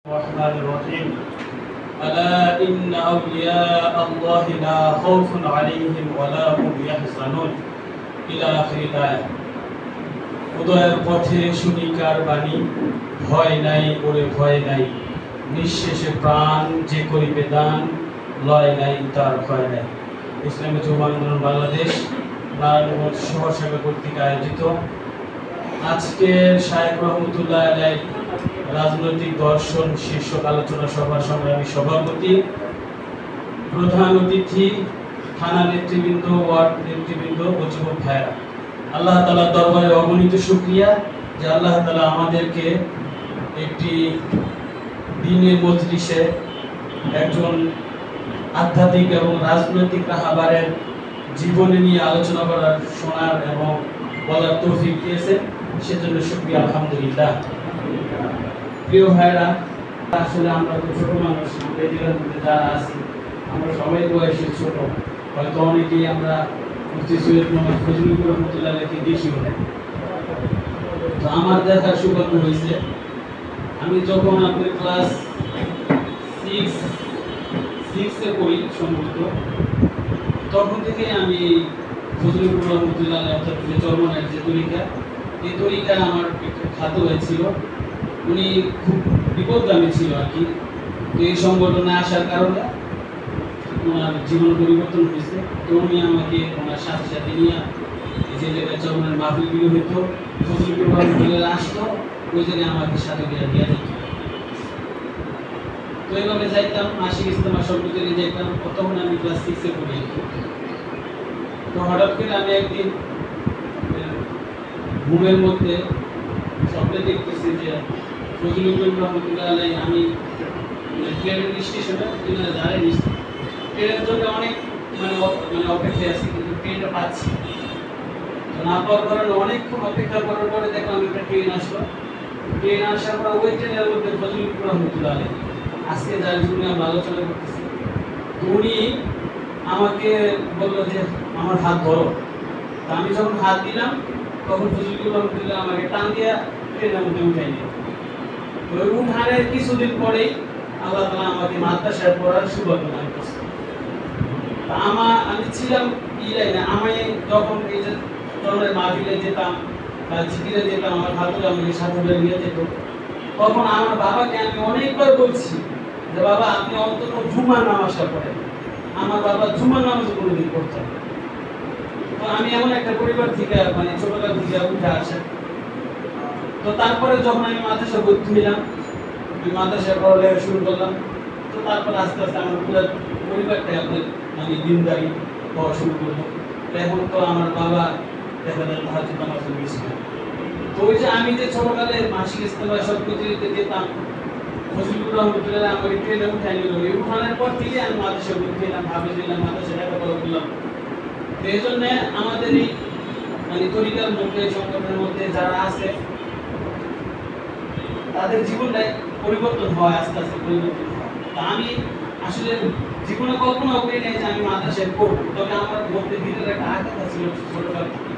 الرحمن الرحيم ألا إن أولياء الله لا خوف عليهم ولا هم يحزنون إلى آخر الآية উদয়ের পথে শুনিকার বাণী ভয় নাই ওরে ভয় নাই নিঃশেষে প্রাণ যে করিবে দান লয় নাই তার ভয় নাই। ইসলামী যুব আন্দোলন বাংলাদেশ নারায়ণগঞ্জ শহর শাখা কর্তৃক আয়োজিত আজকের শায়েখ রহমতুল্লাহ আলাইহি রাজনৈতিক দর্শন শীর্ষক আলোচনা সভার সংগ্রামী সভাপতি, প্রধান অতিথি, থানা নেতৃবৃন্দ, ওয়ার্ড নেতৃবৃন্দ ও যুবক ভাইরা, আল্লাহ তাআলার দরবারে অগণিত শুকরিয়া যে আল্লাহ তাআলা আমাদেরকে একটি দ্বীনের মজলিসে একজন আধ্যাত্মিক এবং রাজনৈতিক রাহবারের জীবনী নিয়ে আলোচনা করার, শোনার এবং বলার তৌফিক দিয়েছেন, সেজন্য শুকরিয়া আলহামদুলিল্লাহ। প্রিয় ভাইরা, আসলে আমরা তো ছোট মানুষ, আমরা এদিকের মধ্যে যারা আছি আমরা সবাই বয়সে ছোট, হয়তো অনেকেই আমরা মুফতি সৈয়দ মোহাম্মদ ফজলুর রহমতুল্লাহ আলাইহি দেখিও না। তো আমার দেখার সৌভাগ্য হয়েছে, আমি যখন আপনার ক্লাস 6-এ পড়ি সম্ভবত, তখন থেকে আমি ফজলুর রহমতুল্লাহ আলাইহি অর্থাৎ চরমনের যে তরিকা, এই তরিকা আমার একটু খাত হয়েছিল। উনি খুব বিপদগামী ছিল আর কি। তো এই সংগঠনে আসার কারণে ওনার জীবন পরিবর্তন হয়েছে। তো উনি আমাকে ওনার সাথে সাথে নিয়ে যে জায়গায় চরমনের মাহফিলগুলো হইতো, ফজলুর রহমতুল্লাহ আসতো, ওই জায়গায় আমাকে সাথে দিয়ে দিত। তো এইভাবে যাইতাম, মাসিক ইজতেমা সব জায়গায় যাইতাম। তখন আমি ক্লাস 6-এ পড়ি। তো হঠাৎ করে আমি একদিন ঘুমের মধ্যে স্বপ্নে দেখতেছি যে ফজলুর রহমতুল্লাহ আলাইহি আমি ট্রেনের স্টেশনে দাঁড়িয়ে ট্রেনের জন্য অনেক অপেক্ষায় আছি, কিন্তু ট্রেনটা পাচ্ছি না। পাওয়ার কারণে অনেকক্ষণ অপেক্ষা করার পরে দেখলাম একটা ট্রেন আসলো। ট্রেন আসার পর ওই ট্রেনের মধ্যে ফজলুর রহমতুল্লাহ আলাইহি আজকে যার জন্য আমরা আলোচনা করতেছি, তো উনি আমাকে বললো যে আমার হাত ধরো। তা আমি যখন হাত দিলাম তখন ফজলুর রহমতুল্লাহ আমাকে টান দিয়া ট্রেনের মধ্যে উঠাই দিল। ওই উঠানের কিছুদিন পরেই আল্লাহ তাআলা আমাকে মাদ্রাসায় পড়ার সৌভাগ্য দান করছে। আমি ছিলাম লাইনে, আমি যখন এই যে চরমনের মাহফিলে যেতাম বা জিকিরে যেতাম, আমার ভাতুরা আমাকে সাথে করে নিয়ে যেত, তখন আমার বাবাকে আমি অনেকবার বলছি যে বাবা আপনি অন্তত জুমার নামাজটা পড়েন। আমার বাবা জুমার নামাজ কোনোদিন পড়তেন। তো আমি এমন একটা পরিবার থেকে ছোটবেলা থেকে উঠে আসে। তো তারপরে যখন আমি মাদ্রাসা ভর্তি হইলাম, আমি মাদ্রাসায় পড়ালেখা শুরু করলাম। তো তারপর আস্তে আস্তে আমার পুরো পরিবারটাই আপনার দিনদারি হওয়া শুরু করলো। এখন তো আমার বাবা দেখা যায় তাহাজ্জুদ নামাজ পড়ছে। তো ওই যে আমি যে ছোটকালে মাসিক ইজতেমা সব কিছুতে যেতাম, ফজলুর রহমতুল্লাহ আমাকে ট্রেনে উঠাই নিল। এই উঠানোর পর থেকে আমি মাদ্রাসা ভর্তি হলাম, ভাবে দিলাম, মাদ্রাসা লেখাপড়া করলাম। তো এই জন্য আমাদের এই তরিকার মধ্যে, সংগঠনের মধ্যে যারা আছে তাদের জীবনটাই পরিবর্তন হয়, আস্তে আস্তে পরিবর্তন হয়। তা আমি আসলে জীবনে কল্পনা করি নাই যে আমি মাদ্রাসায় পড়বো, তবে আমার মধ্যে ভিতরে একটা আকাঙ্ক্ষা ছিল ছোটবেলা থেকে।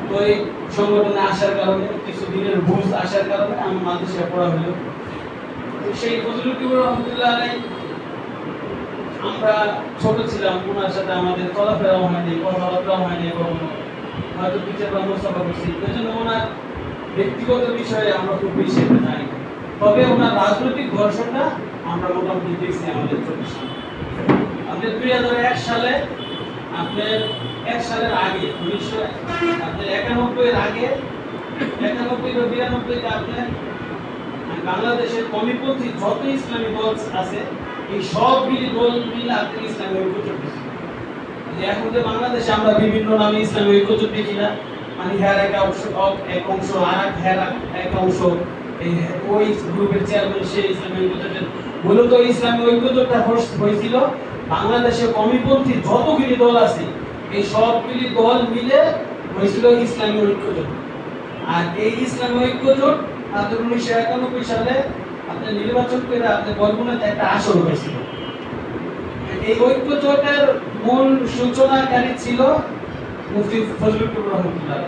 তো এই সংগঠনে আসার কারণে, কিছু দিনের বুঝ আসার কারণে আমি মাদ্রাসায় পড়া হলো। তো সেই ফজলুর রহমতুল্লাহ আলাইহি আমরা ছোট ছিলাম, ওনার সাথে আমাদের চলাফেরাও হয়নি, কথাবার্তাও হয়নি, কখনো হয়তো পিঠে বা মোসাফা করছি। ওই জন্য ওনার ব্যক্তিগত বিষয়ে আমরা খুব বেশি জানি, তবে ওনার রাজনৈতিক দর্শনটা আমরা মোটামুটি দেখছি আমাদের চোখের সামনে। আপনার 2001 সালে, আপনার 1 সালের আগে 1991-এর আগে, 91 বা 92-তে আপনার বাংলাদেশের কমিপন্থী যত ইসলামী দল আছে, এই সবগুলি দল মিলে আপনার ইসলামী ঐক্যজোট দিচ্ছে। এখন যে বাংলাদেশে আমরা বিভিন্ন নামে ইসলামী ঐক্যজোট দেখি না, হ্যার এক অংশ আর এক অংশ ওই গ্রুপের চেয়ারম্যান সে ইসলামী ঐক্যজোটের। মূলত ইসলামী ঐক্যজোটটা হয়েছিল বাংলাদেশে কমিপন্থী যতগুলি দল আছে, এই সবগুলি দল মিলে হয়েছিল ইসলামী ঐক্যজোট। আর এই ইসলামী ঐক্যজোট 1991 সালে আপনার নির্বাচন করে আপনার বরগুনাতে একটা আসর হয়েছিল। এই ঐক্যজোটের মূল সূচনাকারী ছিল মুফতি ফজলুর রহমতুল্লাহ।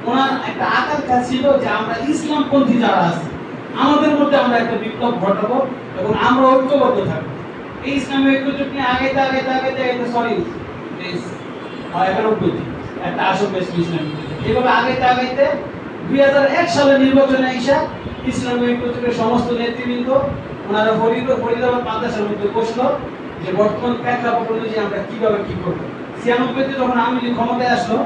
ওনার একটা আকাঙ্ক্ষা ছিল যে আমরা ইসলামপন্থী যারা আছে আমাদের মধ্যে আমরা একটা বিপ্লব ঘটাবো এবং আমরা ঐক্যবদ্ধ থাকবো। এই ইসলামী ঐক্যজোট নিয়ে আগাইতে সরি একটা আসল বেশ ইসলামী এইভাবে আগাইতে 2001 সালে নির্বাচনে এসে ইসলামী ঐক্যজোটের সমস্ত নেতৃবৃন্দ ওনারা ফরিদাবাদ মাদ্রাসার মধ্যে বসলো যে বর্তমান প্রেক্ষাপট অনুযায়ী আমরা কিভাবে কি করবো। 96-তে যখন আওয়ামী লীগ ক্ষমতায় আসলো,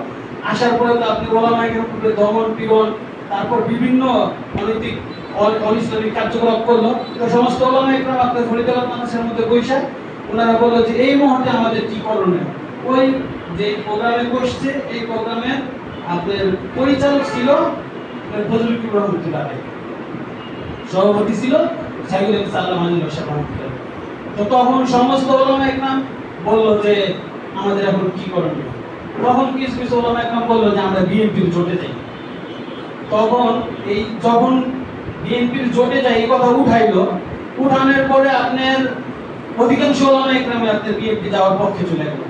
আসার পরে তো আপনি ওলামায়ের উপরে দমন পীড়ন, তারপর বিভিন্ন অনৈতিক অনিসলামিক কার্যকলাপ করলো। তো সমস্ত ওলামায়ে কেরাম আপনার ফরিদাবাদ মাদ্রাসার মধ্যে বসে ওনারা বললো যে এই মুহূর্তে আমাদের কি করণীয়। ওই যে প্রোগ্রামে বসছে এই প্রোগ্রামের আপনার পরিচালক ছিল ফজলুল করিম রহমতুল্লাহ, সভাপতি ছিল সাইদুল সালাম আলী রহমতুল্লাহ। তো তখন সমস্ত ওলামায়ে কেরাম বললো যে আমাদের এখন কি করণীয়। তখন কিছু কিছু ওলামায়ে কেরাম বললো যে আমরা বিএনপির জোটে যাই। তখন যখন বিএনপির জোটে যাই এই কথা উঠানোর পরে আপনার অধিকাংশ ওলামায়ে কেরাম আপনার বিএনপি যাওয়ার পক্ষে চলে গেল।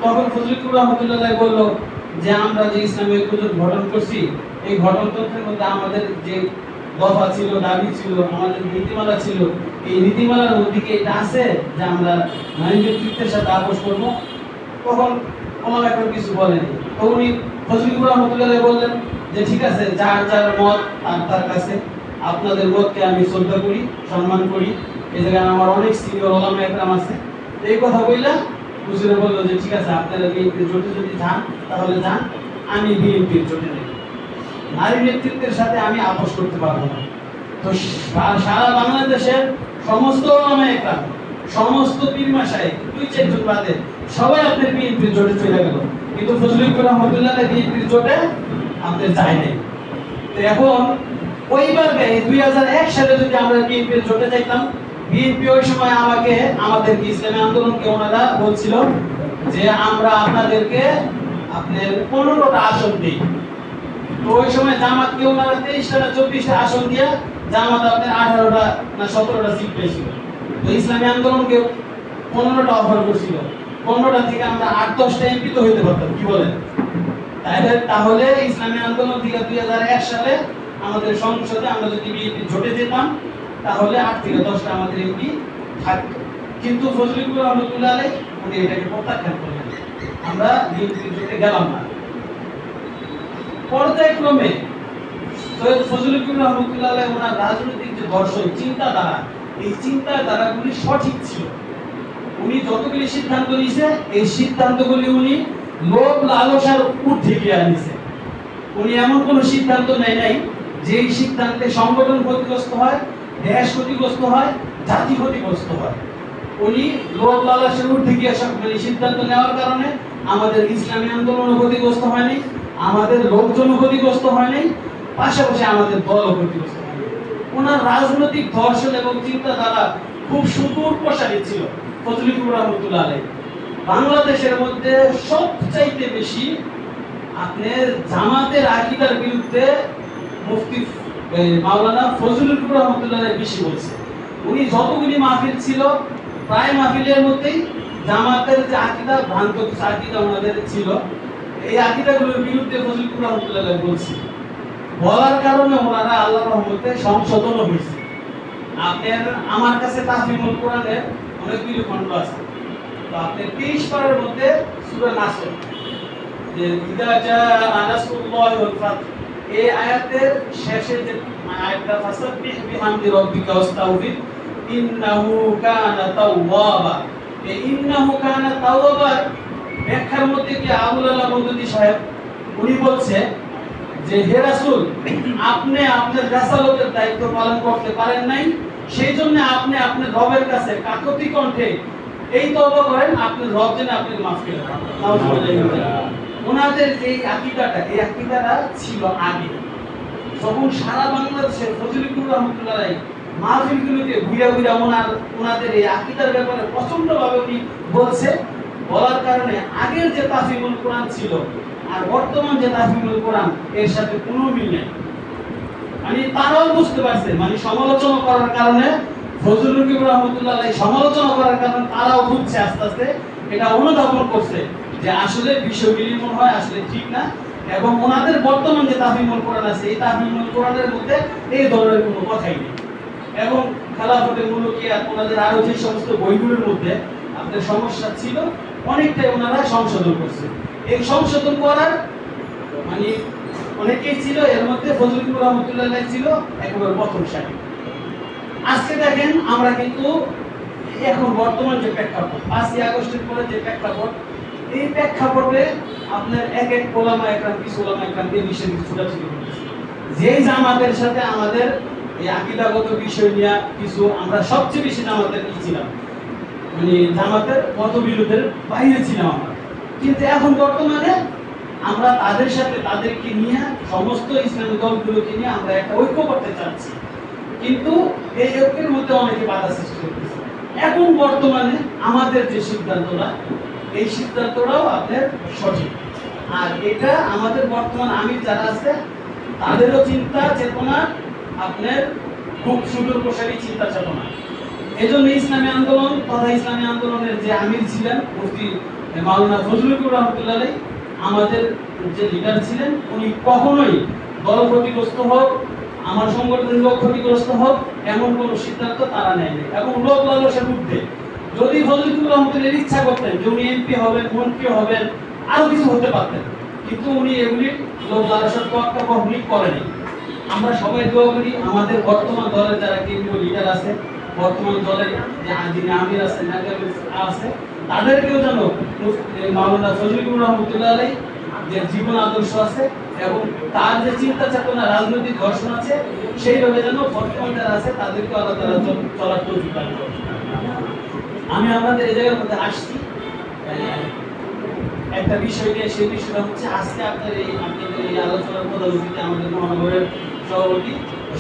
তখন ফজলুল করিম রহমতুল্লাহ বলল যে আমরা যে ইসলামী ঐক্যজোট গঠন করছি এই গঠনতন্ত্রের মধ্যে আমাদের যে দফা ছিল, দাবি ছিল, আমাদের নীতিমালা ছিল, এই নীতিমালার মধ্যে কি এটা আছে যে আমরা নারী নেতৃত্বের সাথে আপোষ করবো। তখন ওলামায়ে কেরাম কিছু বলেনি। তো উনি ফজলুল করিম রহমতুল্লাহ বললেন যে ঠিক আছে, যার যার মত তার কাছে, আপনাদের মতকে আমি শ্রদ্ধা করি, সম্মান করি, এই জায়গায় আমার অনেক সিনিয়র ওলামায়ে কেরাম আছে। এই কথা বললা হুজুরে বললো যে ঠিক আছে, আপনারা বিএনপির জোটে যদি যান তাহলে যান, আমি বিএনপির জোটে নেই, নারী নেতৃত্বের সাথে আমি আপোষ করতে পারবো না। তো সারা বাংলাদেশের সমস্ত ওলামায়ে কেরাম, সমস্ত পীর মাশায়েখ 2-4 জন বাদে সবাই আপনার বিএনপির জোটে চলে গেল, কিন্তু ফজলুল করিম রহমতুল্লাহ বিএনপির জোটে আপনার যায় নাই। তো এখন ওইবার 2001 সালে যদি আমরা বিএনপির জোটে যাইতাম, বিএনপি ওই সময় আমাদের ইসলামী আন্দোলনকে ওনারা বলছিল যে আমরা আপনাদেরকে আপনার 15টা আসন দিই। তো ওই সময় জামাতকে ওনারা 23টা না 24টা আসন দিয়ে জামাত আপনার 18টা না 17টা সিট পেয়েছিল। তো ইসলামী আন্দোলনকে 15টা অফার করছিল, 15টা থেকে আমরা 8-10টা এমপি তো হইতে পারতাম, কি বলেন? তাহলে ইসলামী আন্দোলন থেকে 2001 সালে আমাদের সংসদে আমরা যদি বিএনপি জোটে যেতাম তাহলে 8 থেকে 10টা আমাদের এমপি থাকতো। কিন্তু ফজলুল করিম রহমতুল্লাহ আলাইহি উনি এটাকে প্রত্যাখ্যান করলেন, আমরা বিএনপি জোটে গেলাম না। পর্যায়ক্রমে সৈয়দ ফজলুল করিম রহমতুল্লাহ আলাইহি ওনার রাজনৈতিক যে দর্শন, চিন্তাধারা, এই চিন্তাধারাগুলি সঠিক ছিল। উনি যতগুলি সিদ্ধান্ত নিয়েছে এই সিদ্ধান্তগুলি উনি লোভ লালসার ঊর্ধ্বে গিয়ে আনিছে। উনি এমন কোনো সিদ্ধান্ত নেয় নাই যেই সিদ্ধান্তে সংগঠন ক্ষতিগ্রস্ত হয়, দেশ ক্ষতিগ্রস্ত হয়, জাতি ক্ষতিগ্রস্ত হয়। উনি লোভ লালসার ঊর্ধ্বে গিয়ে সিদ্ধান্ত নেওয়ার কারণে আমাদের ইসলামী আন্দোলনও ক্ষতিগ্রস্ত হয়নি, আমাদের লোকজনও ক্ষতিগ্রস্ত হয়নি, পাশাপাশি আমাদের দলও ক্ষতিগ্রস্ত হয়নি। ওনার রাজনৈতিক দর্শন এবং চিন্তাধারা খুব সুদূর প্রসারী ছিল ফজলুল করিম রহমতুল্লাহ আলাইহি। বাংলাদেশের মধ্যে সবচাইতে বেশি আপনার জামাতের আকীদার বিরুদ্ধে মুফতি মাওলানা ফজলুল করিম রহমতুল্লাহ আলাইহি বেশি বলছে। উনি যতগুলি মাহফিল ছিল প্রায় মাহফিলের মধ্যেই জামাতের যে আকীদা, ভ্রান্ত আকীদা ওনাদের ছিল, এই আকীদাগুলোর বিরুদ্ধে ফজলুল করিম রহমতুল্লাহ আলাইহি বলছে। বলার কারণে ওনারা আল্লাহর রহমতে সংশোধনও হয়েছে। আপনার আমার কাছে তাহফিমুল কোরআনের অনেকগুলি খণ্ড আছে। তো আপনি 23 পারার মধ্যে সূরা নাসর, যে ইদা জাআ নাসরুল্লাহি ওয়াল ফাত, এই আয়াতের শেষে যে আয়াতটা ফাসাব্বিহ বিহামদি রাব্বিকা ওয়াস্তাগফির ইন্নাহু কানা তাওয়াবা, এই ইন্নাহু কানা তাওয়াবার ব্যাখ্যার মধ্যে কি আবুল আল্লাহ মওদুদী সাহেব উনি বলছে যে হে রাসূল, আপনি আপনার রাসালতের দায়িত্ব পালন করতে পারেন নাই, সেই জন্য আপনি আপনার রবের কাছে কাকতি কণ্ঠে এই তওবা করেন, আপনার রব যেন আপনাকে মাফ করে দেন। ওনাদের যে আকীদাটা, এই আকীদাটা ছিল আগে, যখন সারা বাংলাদেশের ফজলুল করিম রহমতুল্লাহ আলাইহি মাহফিলগুলোতে ঘুরে ঘুরে ওনাদের এই আকীদার ব্যাপারে প্রচন্ডভাবে উনি বলছে। বলার কারণে আগের যে তাফহিমুল কোরআন ছিল আর বর্তমান যে তাফহিমুল কোরআন এর সাথে কোনো মিল নেই। মানে তারাও বুঝতে পারছে, মানে সমালোচনা করার কারণে ফজলুল করিম রহমতুল্লাহ আলাইহি সমালোচনা করার কারণে তারাও বুঝছে, আস্তে আস্তে এটা অনুধাবন করছে যে আসলে বিষয়গুলি মনে হয় আসলে ঠিক না। এবং ওনাদের বর্তমান যে তাফহিমুল কোরআন আছে, এই তাফহিমুল কোরআনের মধ্যে এই ধরনের কোনো কথাই নেই। এবং খেলাফতে মুলুকিয়াত ওনাদের আরো যে সমস্ত বইগুলোর মধ্যে আপনার সমস্যা ছিল অনেকটাই ওনারা সংশোধন করছে। এই সংশোধন করার মানে অনেকেই ছিল, এর মধ্যে ফজলুল রহমতুল্লাহ ছিল একেবারে প্রথম সারি। আজকে দেখেন আমরা কিন্তু এখন বর্তমান যে প্রেক্ষাপট 5ই আগস্টের পরে যে প্রেক্ষাপট, এই প্রেক্ষাপটে আপনার এক এক ওলামা একরাম কিছু ওলামা একরাম দিয়ে বিষয় ছোটাছুটি করতেছে। যেই জামাতের সাথে আমাদের এই আকীদাগত বিষয় নিয়ে কিছু আমরা সবচেয়ে বেশি জামাতের কি ছিলাম, মানে জামাতের মতবিরোধের বাইরে ছিলাম আমরা, কিন্তু এখন বর্তমানে আমরা তাদের সাথে তাদেরকে নিয়ে সমস্ত ইসলামী দলগুলোকে নিয়ে আমরা একটা ঐক্য করতে চাচ্ছি, কিন্তু এই ঐক্যের মধ্যে অনেকে বাধা সৃষ্টি করতেছে। এখন বর্তমানে আমাদের যে সিদ্ধান্তটা, এই সিদ্ধান্তটাও আপনার সঠিক, আর এটা আমাদের বর্তমান আমির যারা আছে তাদেরও চিন্তা চেতনা আপনার খুব সুদূর প্রসারী চিন্তা চেতনা। এই জন্য ইসলামী আন্দোলন তথা ইসলামী আন্দোলনের যে আমির ছিলেন মুফতি মাওলানা ফজলুল রহমতুল্লাহ আমাদের যে লিডার ছিলেন, উনি কখনোই দল ক্ষতিগ্রস্ত হোক, আমার সংগঠনের লোক ক্ষতিগ্রস্ত হোক এমন কোন সিদ্ধান্ত তারা নেয়নি। এবং লোক লালসের ঊর্ধ্বে যদি ফজলুল রহমতুল্লাহ ইচ্ছা করতেন যে উনি এমপি হবেন, মন্ত্রী হবেন, আরো কিছু হতে পারতেন, কিন্তু উনি এগুলি লোক লালসের তোয়াক্কা কখনোই করেনি। আমরা সবাই দোয়া করি আমাদের বর্তমান দলের যারা কেন্দ্রীয় লিডার আছে, বর্তমান দলের যিনি আমির আছে তাদেরকেও যেন মাওলানা ফজলুল রহমতুল্লাহ আলাইহি যে জীবন আদর্শ আছে এবং তার যে চিন্তা চেতনা রাজনৈতিক দর্শন আছে সেইভাবে যেন বর্তমান যারা আছে তাদেরকে আল্লাহ তাআলা চলার তৌফিক দান করেন। আমি আপনাদের এই জায়গার মধ্যে আসছি একটা বিষয় নিয়ে, সেই বিষয়টা হচ্ছে আজকে আপনাদের এই আলোচনার প্রধান অতিথি আমাদের মহানগরের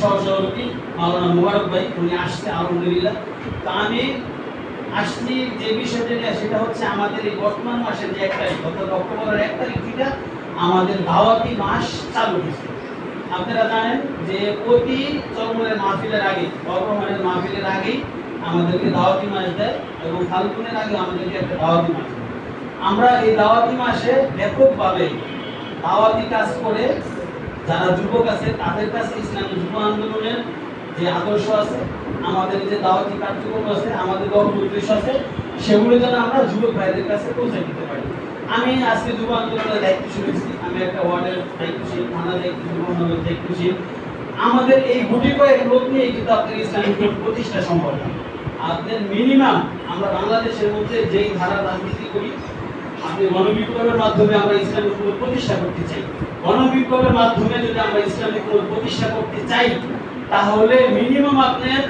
সহসভাপতি মাওলানা মুবারক ভাই, উনি আসছে আলহামদুলিল্লাহ। তা আমি আসছি যে বিষয়টা নিয়ে, সেটা হচ্ছে আমাদের এই বর্তমান মাসের যে 1 তারিখ অর্থাৎ অক্টোবরের 1 তারিখ থেকে আমাদের দাওয়াতি মাস চালু হয়েছে। আপনারা জানেন যে প্রতি চরমনের মাহফিলের আগে, অগ্রহণের মাহফিলের আগেই আমাদেরকে দাওয়াতি মাস দেয় এবং ফাল্গুনের আগে আমাদেরকে একটা দাওয়াতি মাস দেয়। আমরা এই দাওয়াতি মাসে ব্যাপকভাবে দাওয়াতি কাজ করে যারা যুবক আছে তাদের কাছে ইসলামী যুব আন্দোলনের যে আদর্শ আছে, আমাদের যে দাওয়াতি কার্যক্রম আছে, আমাদের লক্ষ্য উদ্দেশ্য আছে, সেগুলো যেন আমরা যুবক ভাইদের কাছে পৌঁছে দিতে পারি। আমি আজকে যুব আন্দোলনের দায়িত্ব শুনেছি, আমি একটা ওয়ার্ডের দায়িত্বশীল, থানা দায়িত্বশীল, মহানগর দায়িত্বশীল। আমাদের এই গুটি কয়েক লোক নিয়ে কিন্তু আপনার ইসলামিক প্রতিষ্ঠা সম্ভব না। আপনার মিনিমাম আমরা বাংলাদেশের মধ্যে যেই ধারা রাজনীতি করি, আপনি গণবিপ্লবের মাধ্যমে আমরা ইসলামিক প্রতিষ্ঠা করতে চাই। গণবিপ্লবের মাধ্যমে যদি আমরা ইসলামিক প্রতিষ্ঠা করতে চাই তাহলে মিনিমাম আপনার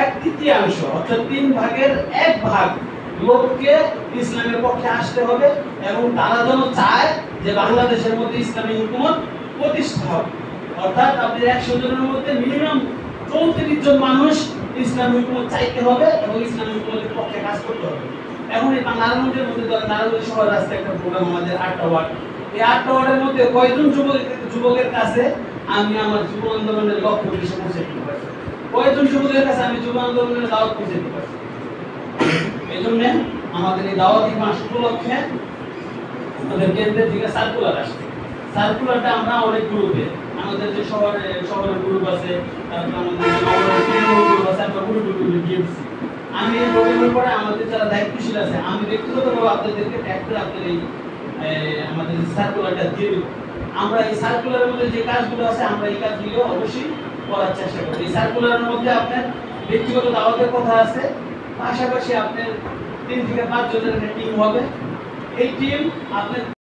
1/3 অর্থাৎ 3 ভাগের 1 ভাগ লোককে ইসলামের পক্ষে আসতে হবে এবং তারা যেন চায় যে বাংলাদেশের মধ্যে ইসলামী হুকুমত প্রতিষ্ঠা হবে। অর্থাৎ আপনি 100 জনের মধ্যে মিনিমাম 34 জন মানুষ ইসলামী হুকুমত চাইতে হবে এবং ইসলামী হুকুমতের পক্ষে কাজ করতে হবে। এখন এই নারায়ণগঞ্জের মধ্যে নারায়ণগঞ্জ শহর রাস্তায় একটা প্রোগ্রাম আমাদের 8টা ওয়ার্ড, এই 8টা ওয়ার্ডের মধ্যে কয়জন যুবকের কাছে আমি আমার যুব আন্দোলনের লক্ষ্য উদ্দেশ্যে পৌঁছে দিতে পারছি, কয়জন যুবকের কাছে আমি যুব আন্দোলনের দাওয়াত পৌঁছে দিতে পারছি। এই জন্য আমাদের এই দাওয়াতি মাস উপলক্ষে আমাদের কেন্দ্রের থেকে সার্কুলার আসছে। সার্কুলারটা আমরা অনেক গ্রুপে, আমাদের যে শহরের গ্রুপ আছে, তারপর আমাদের গ্রুপ আছে, আমরা গ্রুপগুলো দিয়েছি। আমি এই প্রোগ্রামের পরে আমাদের যারা দায়িত্বশীল আছে, আমি ব্যক্তিগতভাবে আপনাদেরকে ট্যাগ করে আপনাদের এই আমাদের সার্কুলারটা দিয়ে দেব। আমরা এই সার্কুলারের মধ্যে যে কাজগুলো আছে আমরা এই কাজগুলো অবশ্যই করার চেষ্টা করব। এই সার্কুলারের মধ্যে আপনার ব্যক্তিগত দাওয়াতের কথা আছে, পাশাপাশি আপনার 3 থেকে 5 জনের একটা টিম হবে। এই টিম আপনার